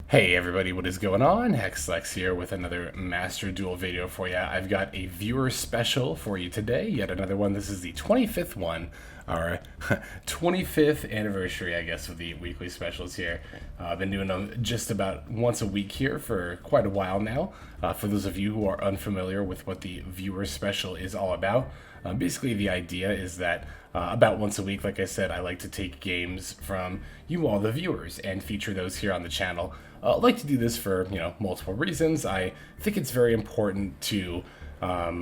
Hey everybody, what is going on? Hexlex here with another Master Duel video for you. I've got a viewer special for you today, yet another one. This is the 25th one, our 25th anniversary, I guess, of the weekly specials here. I've been doing them just about once a week here for quite a while now. For those of you who are unfamiliar with what the viewer special is all about, basically the idea is that about once a week, like I said, I like to take games from you all, the viewers, and feature those here on the channel. I like to do this for, multiple reasons. I think it's very important to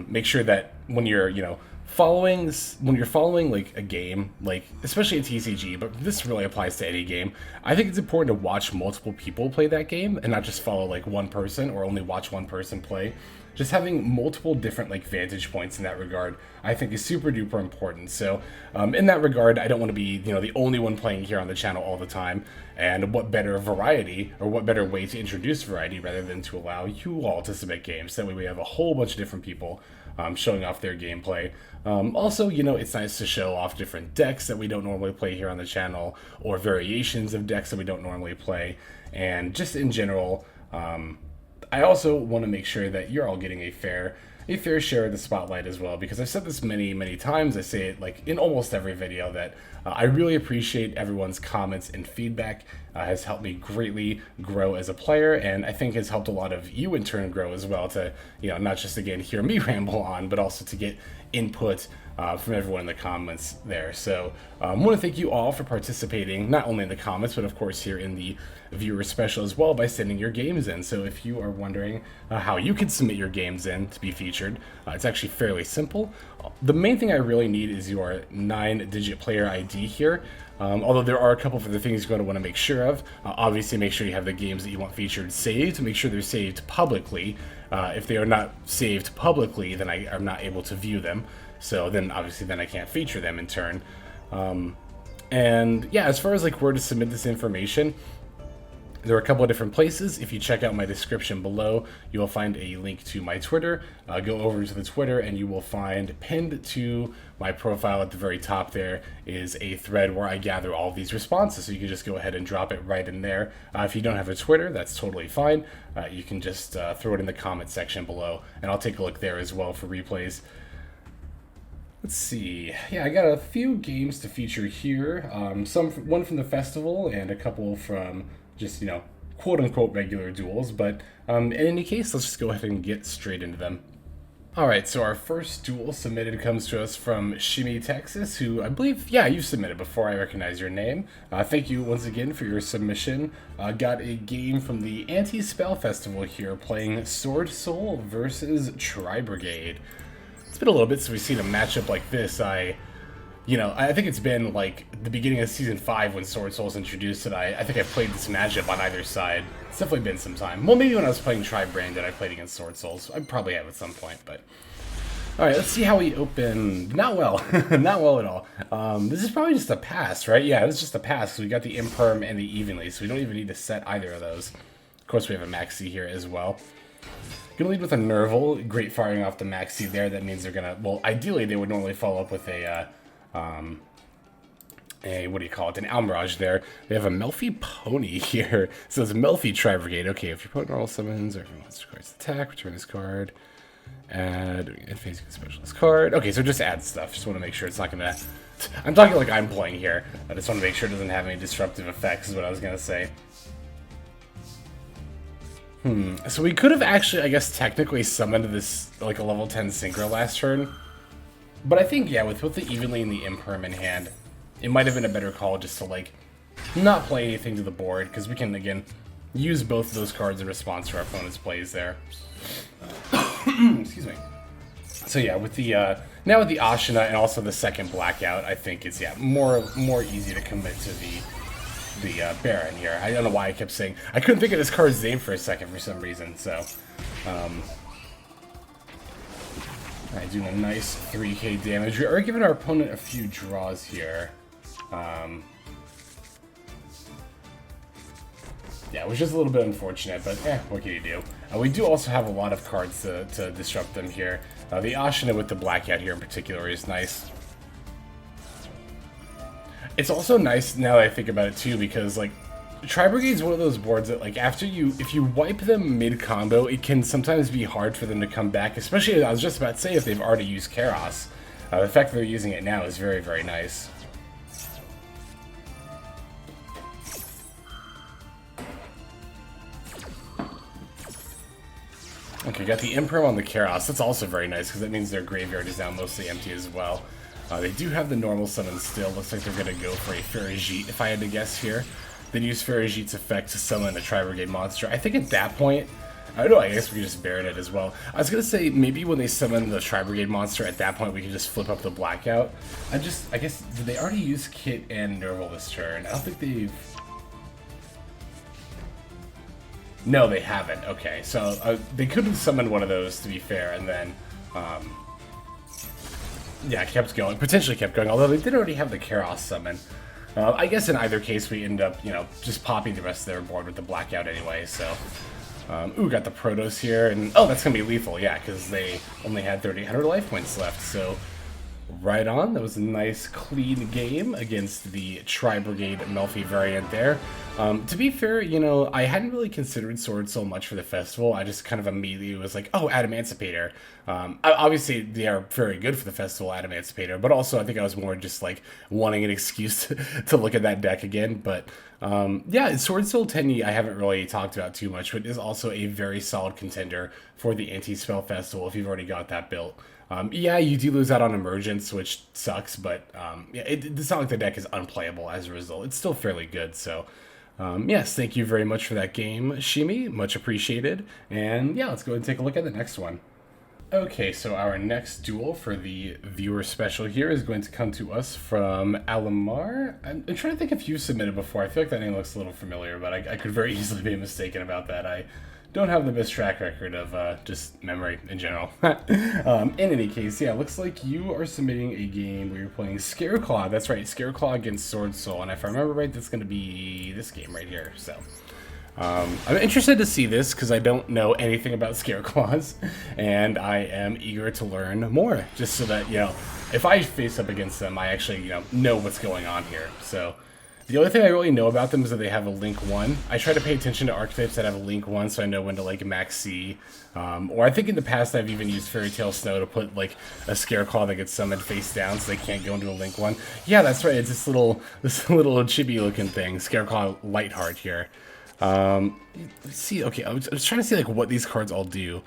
make sure that when you're, following like a game, like especially a TCG, but this really applies to any game. I think it's important to watch multiple people play that game and not just follow like one person or only watch one person play. Just having multiple different like vantage points in that regard, I think is super duper important. So in that regard, I don't want to be the only one playing here on the channel all the time. And what better variety, or what better way to introduce variety rather than to allow you all to submit games. That way we have a whole bunch of different people showing off their gameplay. Also, it's nice to show off different decks that we don't normally play here on the channel, or variations of decks that we don't normally play, and just in general. I also want to make sure that you're all getting a fair share of the spotlight as well, because I've said this many times. I say it like in almost every video that I really appreciate everyone's comments and feedback. Has helped me greatly grow as a player, and I think has helped a lot of you in turn grow as well, to not just again hear me ramble on, but also to get input from everyone in the comments there. So I want to thank you all for participating, not only in the comments, but of course here in the viewer special as well, by sending your games in. So if you are wondering how you can submit your games in to be featured, it's actually fairly simple. The main thing I really need is your 9-digit player ID here. Although there are a couple of other things you're going to want to make sure of. Obviously, make sure you have the games that you want featured saved. Make sure they're saved publicly. If they are not saved publicly, then I'm not able to view them. So then, obviously, I can't feature them in turn. And yeah, as far as like where to submit this information, there are a couple of different places. If you check out my description below, you will find a link to my Twitter. Go over to the Twitter and you will find pinned to my profile at the very top there is a thread where I gather all of these responses. So you can just go ahead and drop it right in there. If you don't have a Twitter, that's totally fine. You can just throw it in the comment section below, and I'll take a look there as well for replays. Let's see. Yeah, I got a few games to feature here. One from the festival and a couple from just, quote-unquote regular duels. But in any case, let's just go ahead and get straight into them. Alright, so our first duel submitted comes to us from Shimmy, Texas, who I believe, yeah, you've submitted before. I recognize your name. Thank you once again for your submission. Got a game from the Anti-Spell Festival here, playing Sword Soul versus Tri-Brigade. It's been a little bit since we've seen a matchup like this. I think it's been like the beginning of Season 5 when Sword Soul was introduced, and I think I've played this matchup on either side. It's definitely been some time. Well, maybe when I was playing Tri-Brand I played against Sword Souls. I probably have at some point, but... Alright, let's see how we open. Not well. Not well at all. This is probably just a pass, right? Yeah, it's just a pass. So we got the Imperm and the Evenly, so we don't even need to set either of those. Of course, we have a Maxi here as well. Gonna lead with a Nerval. Great firing off the Maxi there. That means they're gonna... Well, ideally, they would normally follow up with a what do you call it? An Almirage there. They have a Melfi Pony here. So it's Melfi Tri-Brigade. Okay, if your opponent normal summons or if he wants to attack, return his card. Add phase specialist card. Okay, so just add stuff. Just want to make sure it's not gonna... I'm talking like I'm playing here. I just want to make sure it doesn't have any disruptive effects is what I was gonna say. So we could have actually, I guess, technically summoned this like a level 10 Synchro last turn. But I think, yeah, with the Evenly and the Imperm in hand, it might have been a better call just to, like, not play anything to the board, because we can, again, use both of those cards in response to our opponent's plays there. Excuse me. So, yeah, with the, now with the Ashina and also the second Blackout, I think it's, yeah, more easy to commit to the Baron here. I don't know why I kept saying... I couldn't think of this card's name for a second for some reason, so... Alright, doing a nice 3k damage. We are giving our opponent a few draws here. Yeah, it was just a little bit unfortunate, but what can you do? We do also have a lot of cards to disrupt them here. The Ashina with the Blackout here in particular is nice. It's also nice now that I think about it too, because like Tri-Brigade is one of those boards that, like, if you wipe them mid-combo, it can sometimes be hard for them to come back, especially, I was just about to say, if they've already used Karos. The fact that they're using it now is very, very nice. Okay, got the Imperm on the Karos. That's also very nice, because that means their graveyard is now mostly empty as well. They do have the normal summon still. Looks like they're going to go for a Ferrijit, if I had to guess here. Then use Ferrijit's effect to summon a Tri-Brigade monster. I think at that point, I don't know, I guess we could just Baron it as well. I was going to say, maybe when they summon the Tri-Brigade monster, at that point we can just flip up the Blackout. I guess, did they already use Kit and Nerval this turn? I don't think they've... No, they haven't. Okay, so they could have summoned one of those, to be fair, and then... yeah, kept going. Potentially kept going, although they did already have the Karos summon. I guess in either case we end up, you know, just popping the rest of their board with the Blackout anyway, so... ooh, got the Protoss here, and oh, that's going to be lethal, yeah, because they only had 3,800 life points left, so... Right on, that was a nice, clean game against the Tri-Brigade Melfi variant there. To be fair, you know, I hadn't really considered Sword so much for the festival. I just kind of immediately was like, oh, Adamancipator. Obviously, they are very good for the festival, Adamancipator, but also I think I was more just like wanting an excuse to look at that deck again. But yeah, Sword Soul Tenyi I haven't really talked about too much, but it is also a very solid contender for the Anti-Spell Festival if you've already got that built. Yeah, you do lose out on Emergence, which sucks, but yeah, it's not like the deck is unplayable as a result. It's still fairly good, so yes, thank you very much for that game, Shimi. Much appreciated. And yeah, let's go ahead and take a look at the next one. Okay, so our next duel for the viewer special here is going to come to us from Alamar. I'm trying to think if you've submitted before. I feel like that name looks a little familiar, but I could very easily be mistaken about that. I don't have the best track record of just memory in general. In any case, yeah, looks like you are submitting a game where you're playing Scareclaw. That's right, Scareclaw against Sword Soul, and if I remember right, that's going to be this game right here. So I'm interested to see this because I don't know anything about Scareclaws, and I am eager to learn more, just so that, you know, if I face up against them, I actually, you know what's going on here. So the only thing I really know about them is that they have a Link 1. I try to pay attention to archetypes that have a Link 1 so I know when to, like, Max C. Or I think in the past I've even used Fairy Tail Snow to put, like, a Scareclaw that gets summoned face down so they can't go into a Link 1. Yeah, that's right, it's this little chibi-looking thing, Scareclaw Lightheart here. Let's see, okay, I was trying to see, like, what these cards all do.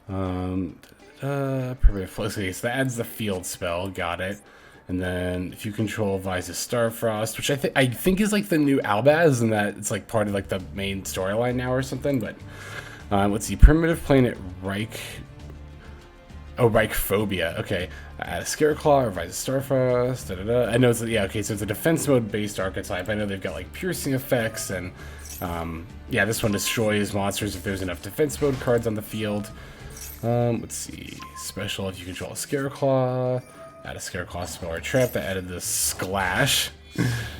Permanent Flow, okay, so that adds the field spell, got it. And then if you control Vysa Starfrost, which I think is like the new Albaz, and that it's like part of like the main storyline now or something. But let's see, Primitive Planet Reich. Oh, Reichphobia. Okay, add a Scareclaw or Vysa Starfrost. I know it's, yeah, okay, so it's a defense mode based archetype. I know they've got like piercing effects, and yeah, this one destroys monsters if there's enough defense mode cards on the field. Let's see, special if you control a Scareclaw. Add a Scareclaw spell or trap that added the Splash.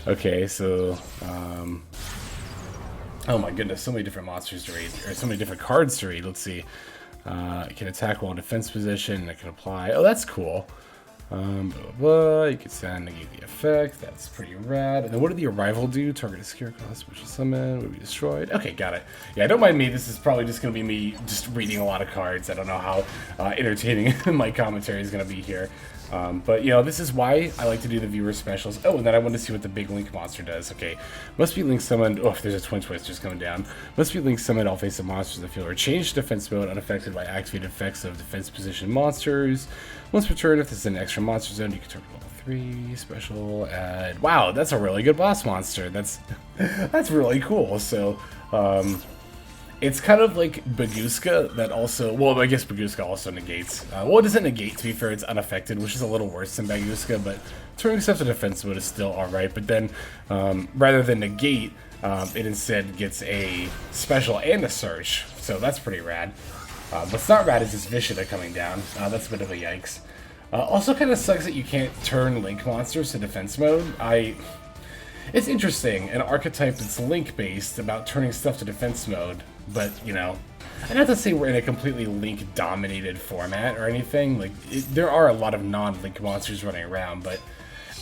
Okay, so oh my goodness, so many different monsters to read, or so many different cards to read. Let's see. It can attack while in defense position. It can apply. Oh, that's cool. Blah, blah, blah. You can send negate the effect. That's pretty rad. And then what did the Arrival do? Target a Scareclaw, special summon, would be destroyed. Okay, got it. Yeah, don't mind me. This is probably just going to be me just reading a lot of cards. I don't know how entertaining my commentary is going to be here. But, you know, this is why I like to do the viewer specials. Oh, and then I want to see what the big Link monster does. Okay, must be Link summoned. Oh, there's a Twin Twist just coming down. Must be Link summoned all face-up monsters in the field, or change defense mode unaffected by activated effects of defense position monsters. Once per turn, if this is an extra monster zone, you can target level 3 special. Add. Wow, that's a really good boss monster. That's really cool. So, it's kind of like Baguska that also, well, I guess Baguska also negates. Well, it doesn't negate, to be fair, it's unaffected, which is a little worse than Baguska, but turning stuff to defense mode is still alright. But then, rather than negate, it instead gets a special and a search, so that's pretty rad. What's not rad is this Vishita coming down. That's a bit of a yikes. Also kind of sucks that you can't turn Link monsters to defense mode. It's interesting, an archetype that's Link-based about turning stuff to defense mode, but, you know, and not to say we're in a completely Link-dominated format or anything, like, there are a lot of non-Link monsters running around, but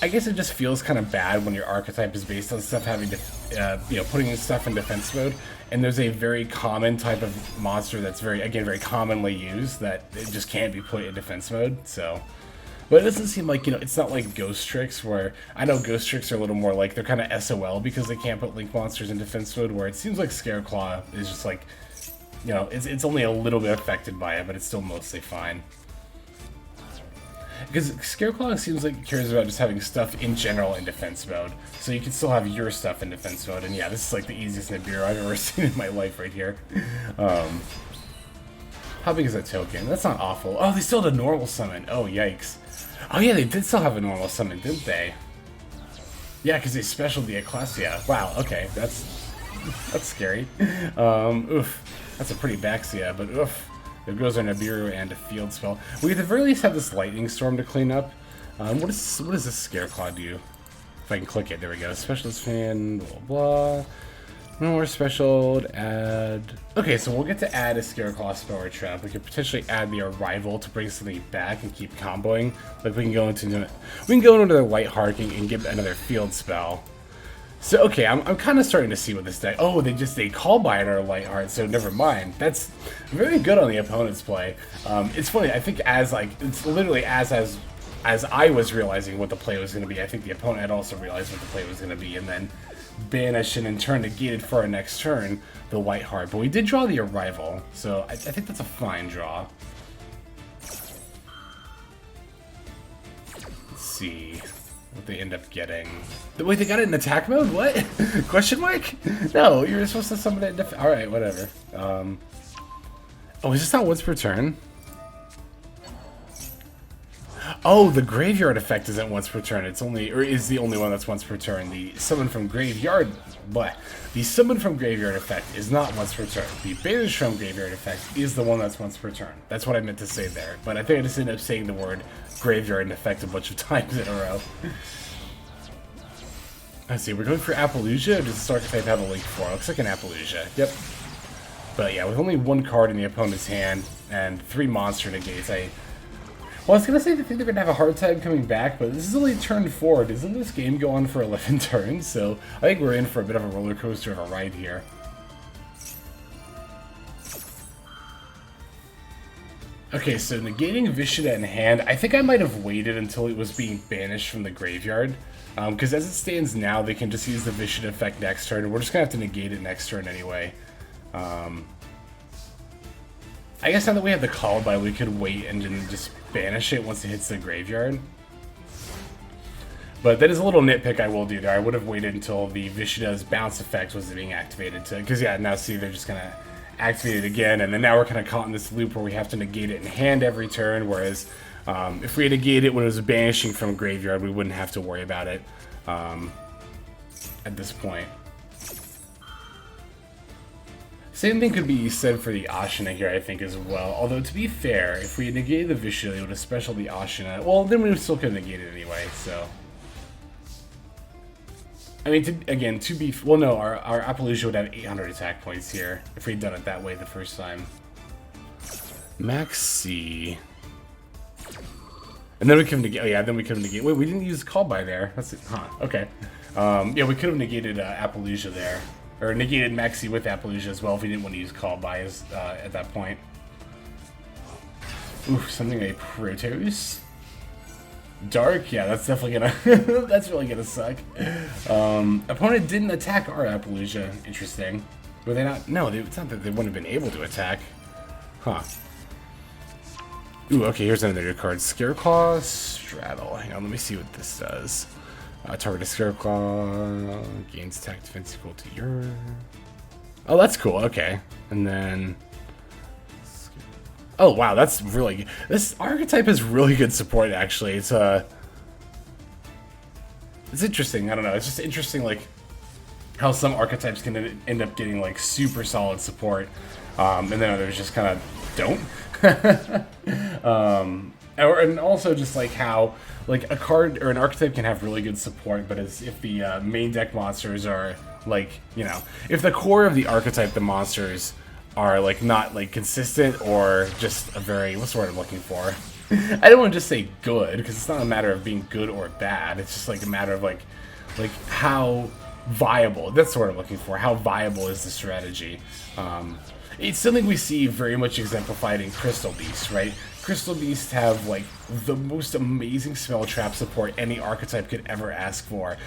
I guess it just feels kind of bad when your archetype is based on stuff having to, putting stuff in defense mode, and there's a very common type of monster that's very commonly used that it just can't be put in defense mode, so. But it doesn't seem like, it's not like Ghost Tricks, where I know Ghost Tricks are a little more like, they're kind of SOL because they can't put Link monsters in defense mode, where it seems like Scareclaw is just like, it's only a little bit affected by it, but it's still mostly fine. Because Scareclaw seems like it cares about just having stuff in general in defense mode, so you can still have your stuff in defense mode, and yeah, this is like the easiest Nibiru I've ever seen in my life right here. How big is that token? That's not awful. Oh, they still had a normal summon. Oh, yikes. Oh yeah, they did still have a normal summon, didn't they? Yeah, because they specialed the Ecclesia. Wow, okay, that's scary. Oof, that's a pretty Baxia, but oof. There goes our Nibiru and a field spell. We at the very least have this Lightning Storm to clean up. What does this Scareclaw do? If I can click it, there we go. Specialist fan, blah blah. No more special, add... Okay, so we'll get to add a Scareclaw spell or trap. We could potentially add the Arrival to bring something back and keep comboing. Like we can go into the Light Heart and get another field spell. So okay, I'm kind of starting to see what this deck... Oh, they call by it our Light Heart, so never mind. That's very good on the opponent's play. It's funny, I think it's literally as I was realizing what the play was going to be, I think the opponent had also realized what the play was going to be, and then banish and in turn negated for our next turn the White Heart. But we did draw the Arrival, so I think that's a fine draw. Let's see what they end up getting. Wait, they got it in attack mode? What? Question mark? No, you were supposed to summon it in alright, whatever. Oh, is this not once per turn? Oh, the Graveyard effect isn't once per turn. It's only, or is the only one that's once per turn. The Summon from Graveyard, the Summon from Graveyard effect is not once per turn. The Banish from Graveyard effect is the one that's once per turn. That's what I meant to say there. But I think I just ended up saying the word Graveyard effect a bunch of times in a row. Let's see, we're going for Apollousia, or does this archetype have a link for? Looks like an Apollousia. Yep. But yeah, with only one card in the opponent's hand and 3 monster negates, well, I was going to say I think they're going to have a hard time coming back, but this is only turn 4. Doesn't this game go on for 11 turns? So I think we're in for a bit of a roller coaster of a ride here. Okay, so negating Vishida in hand, I think I might have waited until it was being banished from the graveyard. Because as it stands now, they can just use the Vishida effect next turn, and we're just going to have to negate it next turn anyway. I guess now that we have the call by, we could wait and then just banish it once it hits the graveyard. But that is a little nitpick I will do there. I would have waited until the Vishida's bounce effect was being activated to, because yeah, now see they're just gonna activate it again, and then now we're kind of caught in this loop where we have to negate it in hand every turn, whereas if we negate it when it was banishing from graveyard, we wouldn't have to worry about it at this point. Same thing could be said for the Ashina here, I think, as well. Although, to be fair, if we had negated the Vishida, it would have special the Ashina. Well, then we still could have negated it anyway, so... I mean, again, to be... Well, no, our Apollousia would have 800 attack points here, if we'd done it that way the first time. Max C... And then we could have negated... Oh, yeah, then we could have negated... Wait, we didn't use call by there. That's it. Huh, okay. Yeah, we could have negated Apollousia there. Or negated Maxi with Apollousia as well if we didn't want to use call by at that point. Ooh, something like Proteus. Dark, yeah, that's definitely gonna that's really gonna suck. Opponent didn't attack our Apollousia. Interesting. Were they not? No, it's not that they wouldn't have been able to attack. Huh. Ooh, okay, here's another good card. Scareclaw Straddle. Hang on, let me see what this does. Target a Scareclaw, gains attack defense equal to your... Oh, that's cool, okay. And then... Oh, wow, that's really good. This archetype has really good support, actually. It's interesting, I don't know. It's just interesting, like, how some archetypes can end up getting, like, super solid support. And then others just kind of don't. And also just like how like a card or an archetype can have really good support, but as if the main deck monsters are like, you know, if the core of the archetype, the monsters are like not like consistent or just a very, what's the word I'm looking for? I don't want to just say good, because it's not a matter of being good or bad. It's just like a matter of like how viable. That's what I'm looking for. How viable is the strategy? It's something we see very much exemplified in Crystal Beast, right? Crystal Beasts have like the most amazing spell trap support any archetype could ever ask for,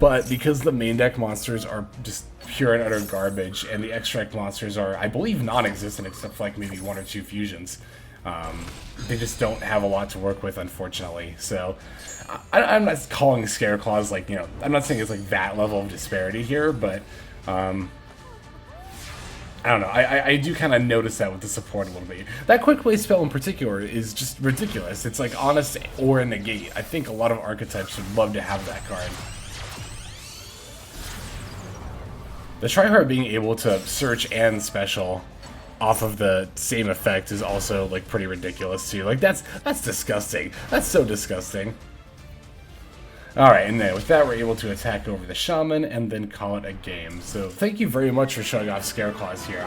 but because the main deck monsters are just pure and utter garbage, and the extract monsters are, I believe, non-existent except for like maybe 1 or 2 fusions, they just don't have a lot to work with, unfortunately. So I'm not calling Scareclaws like, you know, I'm not saying it's like that level of disparity here, but I don't know, I do kind of notice that with the support a little bit. That quick play spell in particular is just ridiculous. It's like Honest or Negate. I think a lot of archetypes would love to have that card. The Tryhard being able to search and special off of the same effect is also like pretty ridiculous too. Like that's disgusting. That's so disgusting. Alright, and then with that, we're able to attack over the Shaman and then call it a game. So thank you very much for showing off Scareclaws here.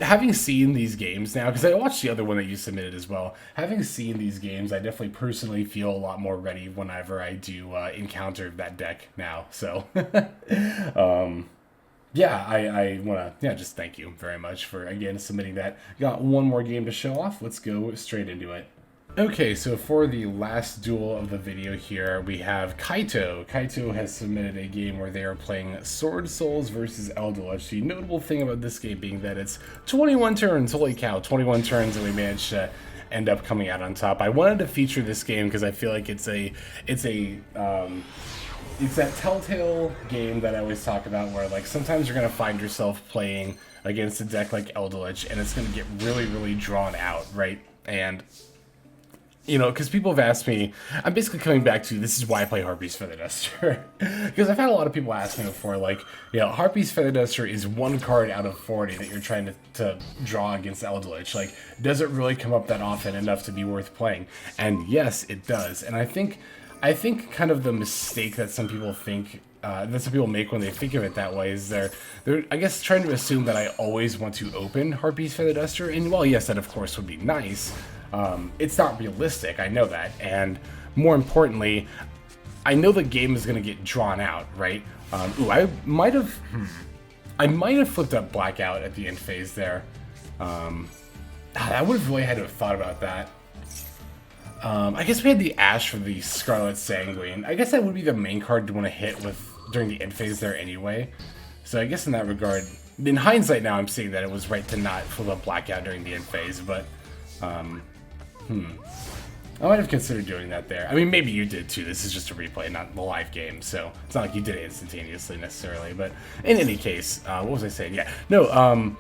Having seen these games now, because I watched the other one that you submitted as well, having seen these games, I definitely personally feel a lot more ready whenever I do encounter that deck now. So, yeah, I want to just thank you very much for, again, submitting that. Got one more game to show off. Let's go straight into it. Okay, so for the last duel of the video here, we have Kaito. Kaito has submitted a game where they are playing Sword Souls versus Eldritch. The notable thing about this game being that it's 21 turns. Holy cow, 21 turns, and we managed to end up coming out on top. I wanted to feature this game because I feel like it's that telltale game that I always talk about where like sometimes you're going to find yourself playing against a deck like Eldritch and it's going to get really, really drawn out, right? And you know, because people have asked me, I'm basically coming back to, this is why I play Harpy's Feather Duster. Because I've had a lot of people ask me before, like, you know, Harpy's Feather Duster is 1 card out of 40 that you're trying to draw against Eldritch. Like, does it really come up that often enough to be worth playing? And yes, it does. And I think kind of the mistake that some people think, that some people make when they think of it that way is they're I guess trying to assume that I always want to open Harpy's Feather Duster. And while yes, that of course would be nice, it's not realistic, I know that, and more importantly, I know the game is going to get drawn out, right? Ooh, I might have flipped up Blackout at the end phase there. I would have really had to have thought about that. I guess we had the Ash for the Scarlet Sanguine. I guess that would be the main card to want to hit with during the end phase there anyway. So I guess in that regard, in hindsight now, I'm seeing that it was right to not flip up Blackout during the end phase, but I might have considered doing that there. I mean, maybe you did too. This is just a replay, not the live game, so it's not like you did it instantaneously necessarily. But in any case, what was I saying? Yeah, no,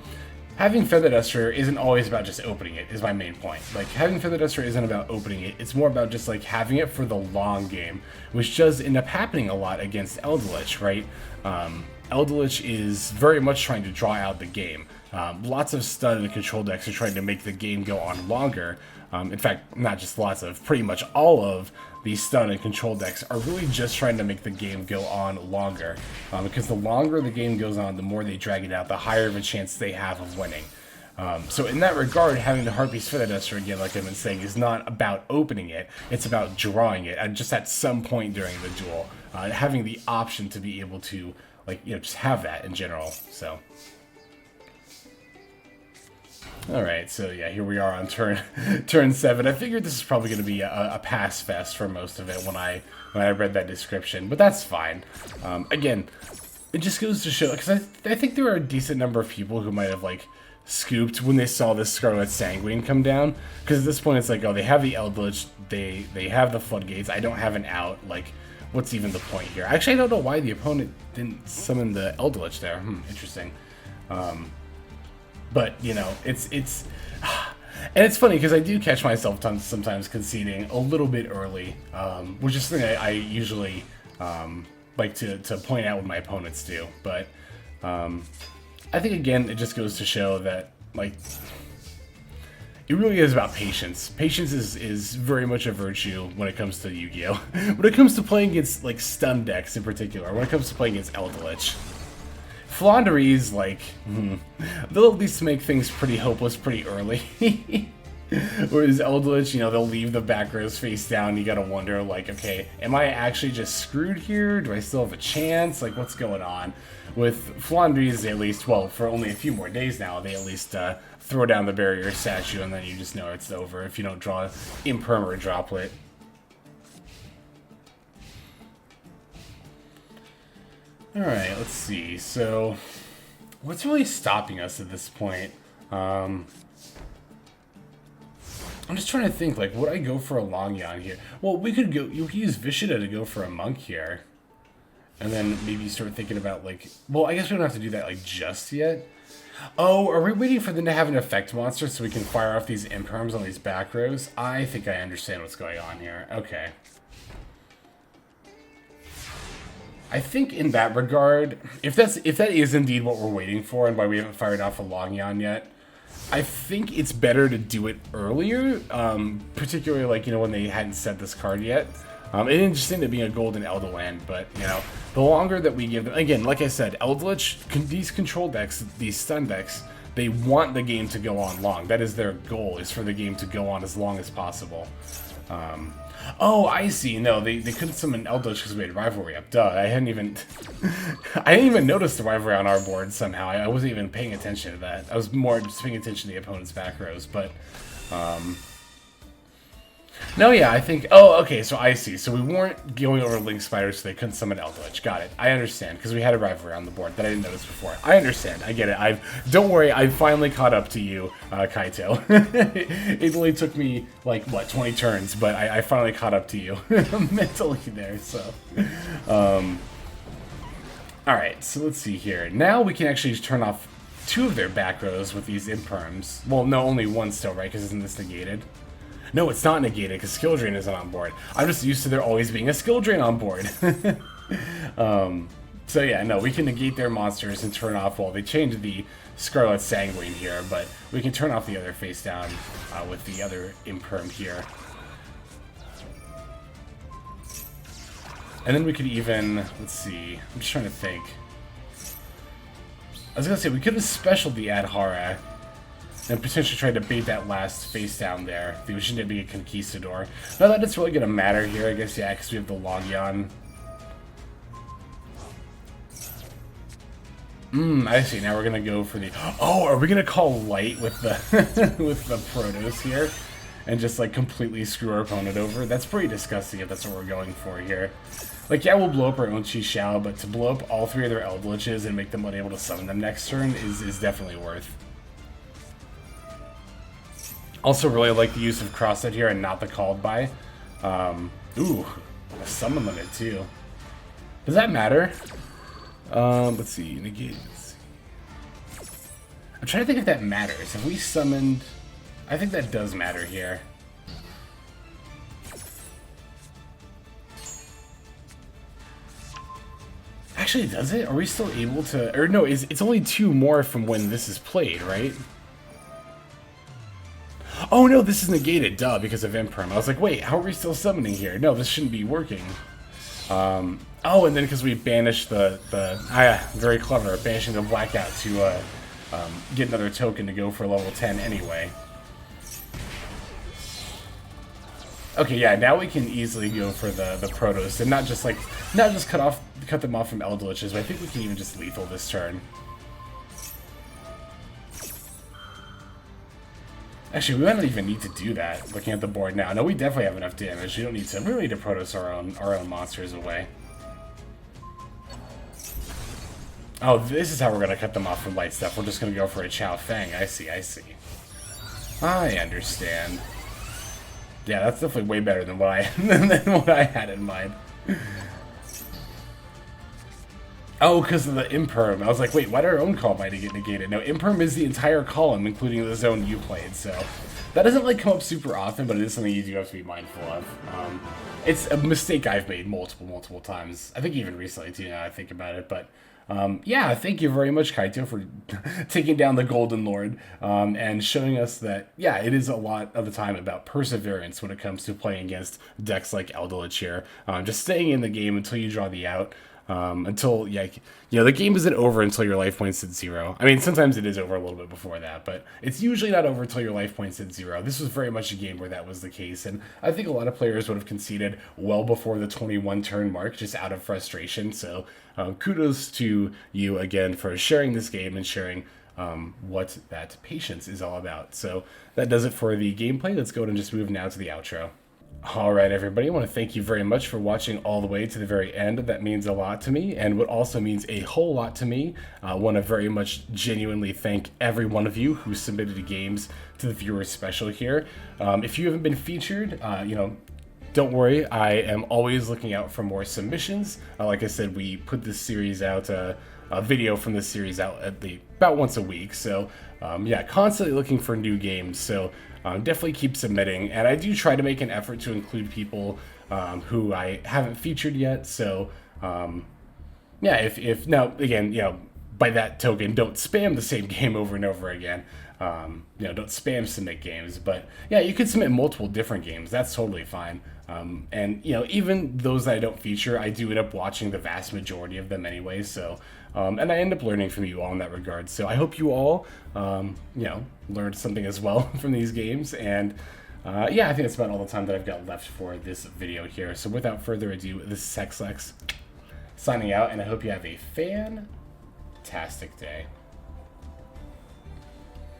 having Feather Duster isn't always about just opening it, is my main point. Like, having Feather Duster isn't about opening it, it's more about just, like, having it for the long game, which does end up happening a lot against Eldritch, right? Eldritch is very much trying to draw out the game. Lots of stun and control decks are trying to make the game go on longer. In fact, not just lots of, pretty much all of the stun and control decks are really just trying to make the game go on longer. Because the longer the game goes on, the more they drag it out, the higher of a chance they have of winning. So in that regard, having the Harpy's Feather Duster, again, like I've been saying, is not about opening it, it's about drawing it, and just at some point during the duel. Having the option to be able to, like, you know, just have that in general, so... Alright, so yeah, here we are on turn 7. I figured this is probably going to be a pass fest for most of it when I read that description, but that's fine. Again, it just goes to show, because I think there are a decent number of people who might have, like, scooped when they saw this Scarlet Sanguine come down, because at this point it's like, oh, they have the Eldritch, they have the Floodgates, I don't have an out, like, what's even the point here? Actually, I don't know why the opponent didn't summon the Eldritch there. Interesting. But, you know, it's and it's funny because I do catch myself sometimes conceding a little bit early, which is something I usually like to point out when my opponents do. But I think, again, it just goes to show that, like, it really is about patience. Patience is very much a virtue when it comes to Yu-Gi-Oh! When it comes to playing against, like, stun decks in particular, when it comes to playing against Eldritch. Floowandereeze, like, they'll at least make things pretty hopeless pretty early. Whereas Eldritch, you know, they'll leave the back rows face down. You gotta wonder, like, okay, am I actually just screwed here? Do I still have a chance? Like, what's going on? With Flandres, they at least, well, for only a few more days now, they at least throw down the barrier statue, and then you just know it's over if you don't draw Imperm or Droplet. Alright, let's see. So, what's really stopping us at this point? I'm just trying to think, like, would I go for a Longyan here? Well, we could go, you could use Vishida to go for a Monk here. And then maybe start thinking about, like, well, I guess we don't have to do that, like, just yet. Oh, are we waiting for them to have an effect monster so we can fire off these Imperms on these back rows? I think I understand what's going on here. Okay. I think in that regard, if that is indeed what we're waiting for and why we haven't fired off a Longyan yet, I think it's better to do it earlier, particularly, like, you know, when they hadn't set this card yet. It didn't just end up being a golden Elderland, but, you know, the longer that we give them... Again, like I said, Eldritch, these control decks, these stun decks, they want the game to go on long. That is their goal, is for the game to go on as long as possible. Oh, I see. No, they couldn't summon Eldritch because we had Rivalry up. Duh, I hadn't even... I didn't even notice the Rivalry on our board somehow. I wasn't even paying attention to that. I was more just paying attention to the opponent's back rows, but... No, yeah, I think... Oh, okay, so I see. So we weren't going over Link Spider, so they couldn't summon Eldritch. Got it. I understand, because we had a Rivalry on the board that I didn't notice before. I understand. I get it. Don't worry, I finally caught up to you, Kaito. It only took me, like, what, 20 turns, but I finally caught up to you mentally there, so... Alright, so let's see here. Now we can actually turn off 2 of their back rows with these Imperms. Well, no, only 1 still, right? Because isn't this negated? No, it's not negated because Skill Drain isn't on board. I'm just used to there always being a Skill Drain on board. So yeah, no, we can negate their monsters and turn off, well, they changed the Scarlet Sanguine here, but we can turn off the other face down with the other Imperm here. And then we could even, let's see, I'm just trying to think. I was gonna say, we could have specialed the Adhara and potentially try to bait that last face down there. We shouldn't be a Conquistador. Not that it's really going to matter here, I guess, yeah, because we have the Longyan. I see. Now we're going to go for the... Oh, are we going to call Light with the with the Protos here? And just, like, completely screw our opponent over? That's pretty disgusting if that's what we're going for here. Like, yeah, we'll blow up our own Chi-Xiao, but to blow up all 3 of their Eldritches and make them unable to summon them next turn is definitely worth. Also really like the use of Crossed here and not the Called By. Ooh, a summon limit too. Does that matter? Let's see, negate. I'm trying to think if that matters. Have we summoned... I think that does matter here. Actually, does it? Are we still able to... Or no, it's only 2 more from when this is played, right? Oh no, this is negated, duh, because of Imperm. I was like, wait, how are we still summoning here? No, this shouldn't be working. Oh, and then because we banished very clever, banishing the Blackout to get another token to go for level 10 anyway. Okay, yeah, now we can easily go for the Protos, and not just cut them off from Eldritches, but I think we can even just lethal this turn. Actually, we might not even need to do that, looking at the board now. No, we definitely have enough damage. We don't need to Protoss our own monsters away. Oh, this is how we're gonna cut them off from light stuff. We're just gonna go for a Chao Feng. I see. I understand. Yeah, that's definitely way better than what I had in mind. Oh, because of the Imperm. I was like, wait, why did our own Call By get negated? No, Imperm is the entire column, including the zone you played, so... That doesn't, like, come up super often, but it is something you do have to be mindful of. It's a mistake I've made multiple times. I think even recently, too, now I think about it, but... yeah, thank you very much, Kaito, for taking down the Golden Lord, and showing us that, yeah, it is a lot of the time about perseverance when it comes to playing against decks like Eldritch here. Just staying in the game until you draw the out. until, yeah, the game isn't over until your life points at 0. I mean, sometimes it is over a little bit before that, but it's usually not over until your life points at 0. This was very much a game where that was the case, and I think a lot of players would have conceded well before the 21 turn mark, just out of frustration. So kudos to you again for sharing this game and sharing what that patience is all about. So that does it for the gameplay. Let's go ahead and just move now to the outro. All right, everybody, I want to thank you very much for watching all the way to the very end. That means a lot to me, and what also means a whole lot to me. I want to very much genuinely thank every one of you who submitted games to the Viewers Special here. If you haven't been featured, don't worry, I am always looking out for more submissions. Like I said, we put this series out, a video from this series out at about once a week, so yeah, constantly looking for new games. So definitely keep submitting, and I do try to make an effort to include people who I haven't featured yet. So yeah, if now again, by that token, don't spam the same game over and over again. Don't spam submit games, but yeah, you could submit multiple different games. That's totally fine. And even those that I don't feature, I do end up watching the vast majority of them anyway. So, and I end up learning from you all in that regard. So I hope you all, learned something as well from these games. And yeah, I think that's about all the time that I've got left for this video here. So without further ado, this is Hexlex signing out, and I hope you have a fantastic day.